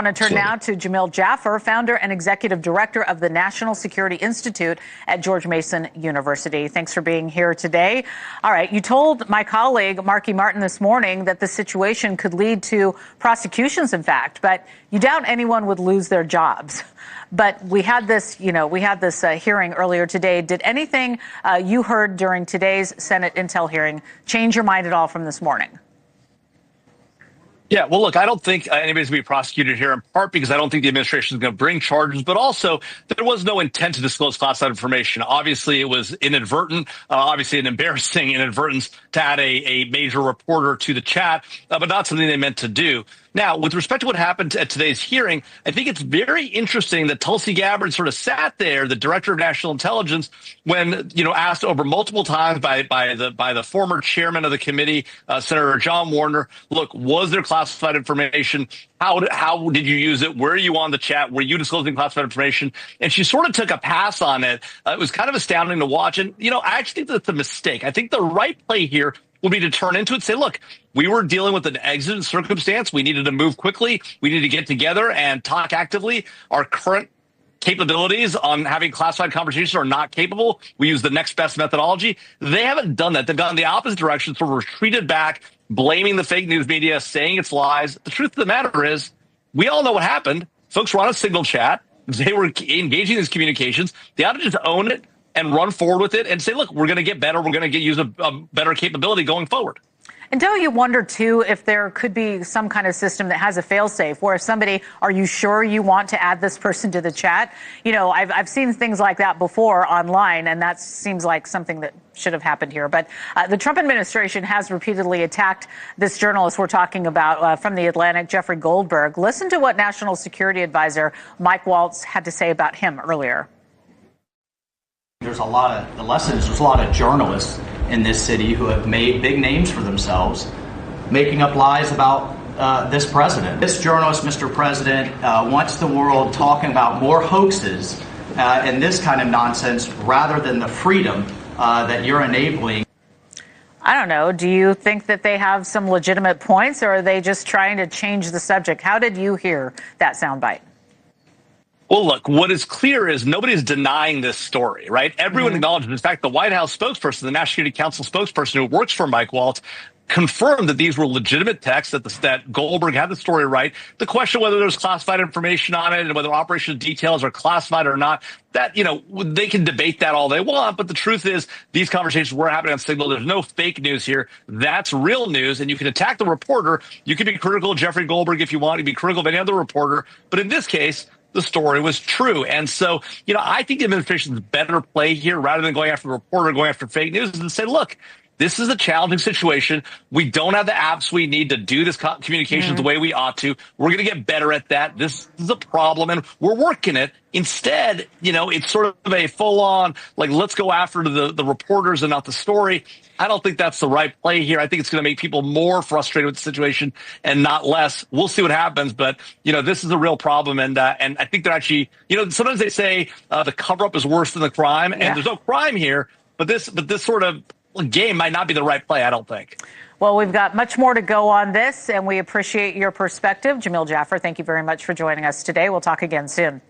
I want to turn now to Jamil Jaffer, founder and executive director of the National Security Institute at George Mason University. Thanks for being here today. All right, you told my colleague, Marky Martin, this morning that the situation could lead to prosecutions, in fact, but you doubt anyone would lose their jobs. But we had this, hearing earlier today. Did anything you heard during today's Senate Intel hearing change your mind at all from this morning? Yeah, well, look, I don't think anybody's going to be prosecuted here, in part because I don't think the administration is going to bring charges, but also there was no intent to disclose classified information. Obviously, it was inadvertent, obviously an embarrassing inadvertence to add a major reporter to the chat, but not something they meant to do. Now, with respect to what happened at today's hearing, I think it's very interesting that Tulsi Gabbard sort of sat there, the director of national intelligence, when, asked over multiple times by the former chairman of the committee, Senator John Warner, look, was there classified information? How did you use it? Where are you on the chat? Were you disclosing classified information? And she sort of took a pass on it. It was kind of astounding to watch. And, I actually think that's a mistake. I think the right play here will be to turn into it and say, look, we were dealing with an exigent circumstance. We needed to move quickly. We need to get together and talk actively. Our current capabilities on having classified conversations are not capable. We use the next best methodology. They haven't done that. They've gone the opposite direction, sort of retreated back, blaming the fake news media, saying it's lies. The truth of the matter is, we all know what happened. Folks were on a Signal chat. They were engaging in these communications. They ought to just own it and run forward with it and say, look, we're going to get better. We're going to use a better capability going forward. And don't you wonder, too, if there could be some kind of system that has a fail-safe where if somebody, are you sure you want to add this person to the chat? I've seen things like that before online, and that seems like something that should have happened here. But the Trump administration has repeatedly attacked this journalist we're talking about from The Atlantic, Jeffrey Goldberg. Listen to what National Security Advisor Mike Waltz had to say about him earlier. There's a lot of journalists in this city who have made big names for themselves, making up lies about this president. This journalist, Mr. President, wants the world talking about more hoaxes and this kind of nonsense rather than the freedom that you're enabling. I don't know. Do you think that they have some legitimate points, or are they just trying to change the subject? How did you hear that soundbite? Well, look, what is clear is nobody's denying this story, right? Everyone acknowledges. In fact, the White House spokesperson, the National Security Council spokesperson who works for Mike Waltz, confirmed that these were legitimate texts, that Goldberg had the story right. The question whether there's classified information on it and whether operational details are classified or not, that, they can debate that all they want. But the truth is these conversations were happening on Signal. There's no fake news here. That's real news. And you can attack the reporter. You can be critical of Jeffrey Goldberg if you want. You can be critical of any other reporter. But in this case, the story was true. And so, I think the administration's better play here, rather than going after the reporter, going after fake news, is to say, look, this is a challenging situation. We don't have the apps we need to do this communications the way we ought to. We're going to get better at that. This is a problem, and we're working it. Instead, it's sort of a full-on, let's go after the reporters and not the story. I don't think that's the right play here. I think it's going to make people more frustrated with the situation and not less. We'll see what happens, but this is a real problem, and I think they're actually, sometimes they say the cover-up is worse than the crime, and there's no crime here, but this sort of game might not be the right play, I don't think. Well, we've got much more to go on this, and we appreciate your perspective. Jamil Jaffer, thank you very much for joining us today. We'll talk again soon.